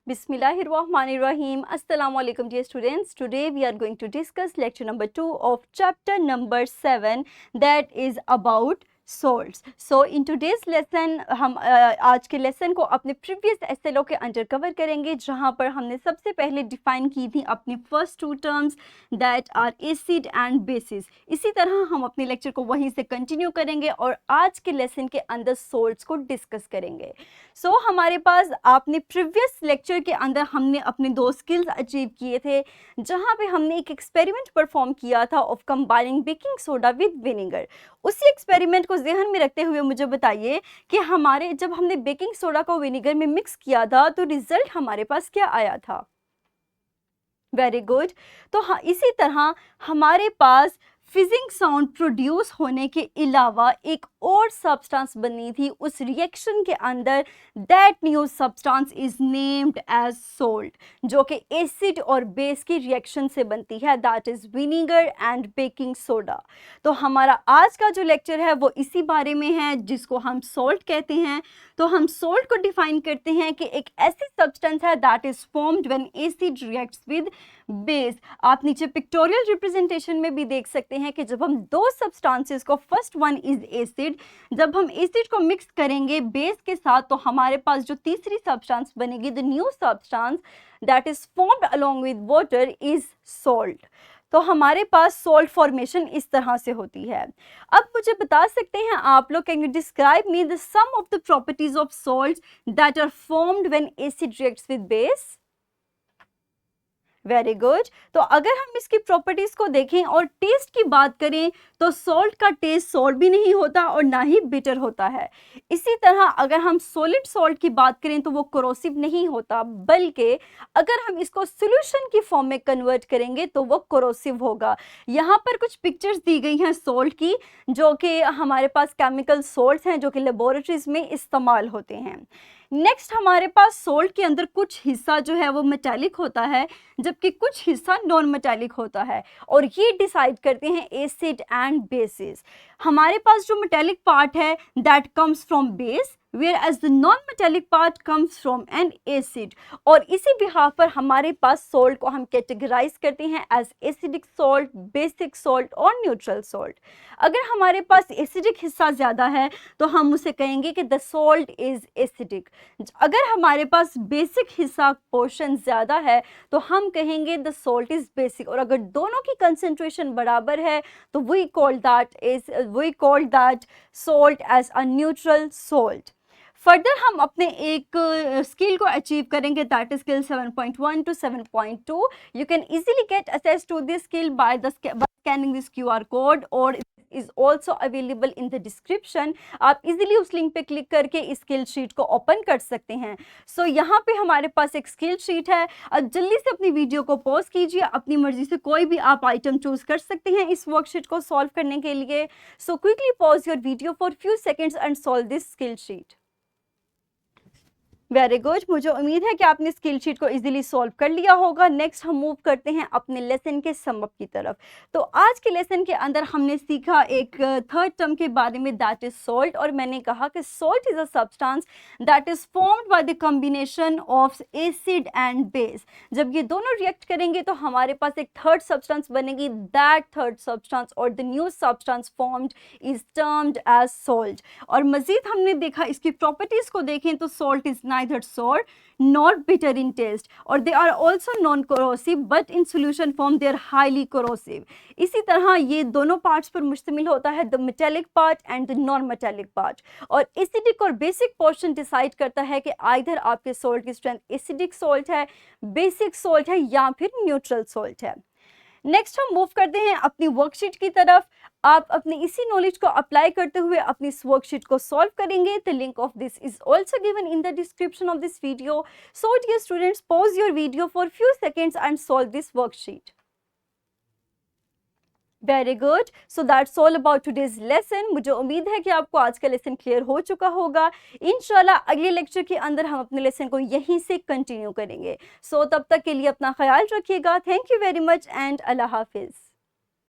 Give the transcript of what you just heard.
Bismillahirrahmanirrahim. Assalamu alaikum dear students. Today we are going to discuss lecture number 2 of chapter number 7, that is about salts. So in today's lesson हम आज के lesson को अपने previous SLO के under cover करेंगे, जहाँ पर हमने सबसे पहले डिफाइन की थी अपनी first two terms that are acid and bases. इसी तरह हम अपने लेक्चर को वहीं से कंटिन्यू करेंगे और आज के लेसन के अंदर सोल्ट्स को डिस्कस करेंगे। सो हमारे पास आपने प्रीवियस लेक्चर के अंदर हमने अपने 2 स्किल्स अचीव किए थे, जहाँ पे हमने एक एक्सपेरिमेंट परफॉर्म किया था of combining baking soda with vinegar. उसी एक्सपेरिमेंट को ध्यान में रखते हुए मुझे बताइए कि हमारे जब हमने बेकिंग सोडा को विनेगर में मिक्स किया था तो रिजल्ट हमारे पास क्या आया था। Very good. तो हाँ, इसी तरह हमारे पास फिजिंग साउंड प्रोड्यूस होने के अलावा एक और सब्सटेंस बनी थी उस रिएक्शन के अंदर, that new substance is named as salt, जो कि एसिड और बेस की रिएक्शन से बनती है, that is vinegar and baking soda. तो हमारा आज का जो लेक्चर है वो इसी बारे में है, जिसको हम सोल्ट कहते हैं। तो हम सोल्ट को डिफाइन करते हैं कि एक ऐसी सब्सटेंस है that is formed when acid reacts with base. आप नीचे पिक्टोरियल रिप्रेजेंटेशन में भी देख सकते हैं कि जब हम 2 सब्सटेंसेस को, फर्स्ट वन इज एसिड, जब हम एसिड को मिक्स करेंगे बेस के साथ तो हमारे पास जो तीसरी सब्सटेंस बनेगी, the new substance that is formed along with water is salt. तो हमारे पास सॉल्ट फॉर्मेशन इस तरह से होती है। अब मुझे बता सकते हैं आप लोग, can you describe me the some of the properties of salts that are formed when acid reacts with base. Very good. तो अगर हम इसकी प्रॉपर्टीज को देखें और टेस्ट की बात करें तो सॉल्ट का टेस्ट सॉल्ट भी नहीं होता और ना ही बिटर होता है। इसी तरह अगर हम सॉलिड सॉल्ट की बात करें तो वो कोरोसिव नहीं होता, बल्कि अगर हम इसको सॉल्यूशन की फॉर्म में कन्वर्ट करेंगे तो वो कोरोसिव होगा। यहाँ पर कुछ पिक्चर्स दी गई हैं सॉल्ट की, जो कि हमारे पास केमिकल सॉल्ट्स हैं जो कि लेबोरेटरीज में इस्तेमाल होते हैं। नेक्स्ट हमारे पास सोल्ट के अंदर कुछ हिस्सा जो है वो मेटालिक होता है, जबकि कुछ हिस्सा नॉन मेटालिक होता है, और ये डिसाइड करते हैं एसिड एंड बेसिस। हमारे पास जो मेटालिक पार्ट है that comes from base, whereas the non-metallic part comes from an acid। और इसी बिहाफ पर हमारे पास सॉल्ट को हम कैटेगराइज करते हैं as acidic salt, basic salt और न्यूट्रल सॉल्ट। अगर हमारे पास एसिडिक हिस्सा ज़्यादा है तो हम उसे कहेंगे कि द सॉल्ट इज एसिडिक। अगर हमारे पास बेसिक हिस्सा पोर्शन ज़्यादा है तो हम कहेंगे द सॉल्ट इज बेसिक, और अगर दोनों की कंसेंट्रेशन बराबर है तो we call that salt as a neutral salt. Further हम अपने एक स्किल को अचीव करेंगे, that is skill 7.1 to 7.2। You can easily get access to this skill by scanning this QR code, और is also available in the description. आप easily उस link पे click करके इस स्किल शीट को ओपन कर सकते हैं। सो यहाँ पे हमारे पास एक स्किल शीट है। अब जल्दी से अपनी वीडियो को पॉज कीजिए, अपनी मर्जी से कोई भी आप आइटम चूज कर सकते हैं इस वर्कशीट को सॉल्व करने के लिए। So quickly pause your video for few seconds and solve this skill sheet. Very good. मुझे उम्मीद है कि आपने स्किल शीट को इजीली सॉल्व कर लिया होगा। नेक्स्ट हम मूव करते हैं अपने लेसन के सम अप की तरफ। तो आज के लेसन के अंदर हमने सीखा एक थर्ड टर्म के बारे में, दैट इज सॉल्ट, और मैंने कहा कि salt is a substance that is formed by the combination of acid and base. जब ये दोनों रिएक्ट करेंगे तो हमारे पास एक थर्ड सब्सटेंस बनेगी, दैट थर्ड सब्सटेंस और the new substance formed is termed as salt. और मजीद हमने देखा, इसकी प्रॉपर्टीज को देखें तो salt is neither sour nor bitter in taste, or they are also non-corrosive but in solution form they are highly corrosive। इसी तरह ये दोनों पार्ट्स पर मुश्तमिल होता है, the metallic part and the non-metallic part, और एसिडिक और बेसिक पोर्शन डिसाइड करता है कि आइधर आपके सॉल्ट की स्ट्रेंथ एसिडिक सॉल्ट है, बेसिक सॉल्ट है या फिर न्यूट्रल सॉल्ट है। नेक्स्ट हम मूव करते हैं अपनी वर्कशीट की तरफ। आप अपने इसी नॉलेज को अप्लाई करते हुए अपनी इस वर्कशीट को सॉल्व करेंगे। The link of this is also given in the description of this video. So dear students, pause your video for few seconds and solve this worksheet. Very good. So that's all about today's lesson. मुझे उम्मीद है कि आपको आज का lesson clear हो चुका होगा। इंशाल्लाह अगले लेक्चर के अंदर हम अपने लेसन को यहीं से कंटिन्यू करेंगे। सो तब तक के लिए अपना ख्याल रखिएगा। Thank you very much and Allah हाफिज़।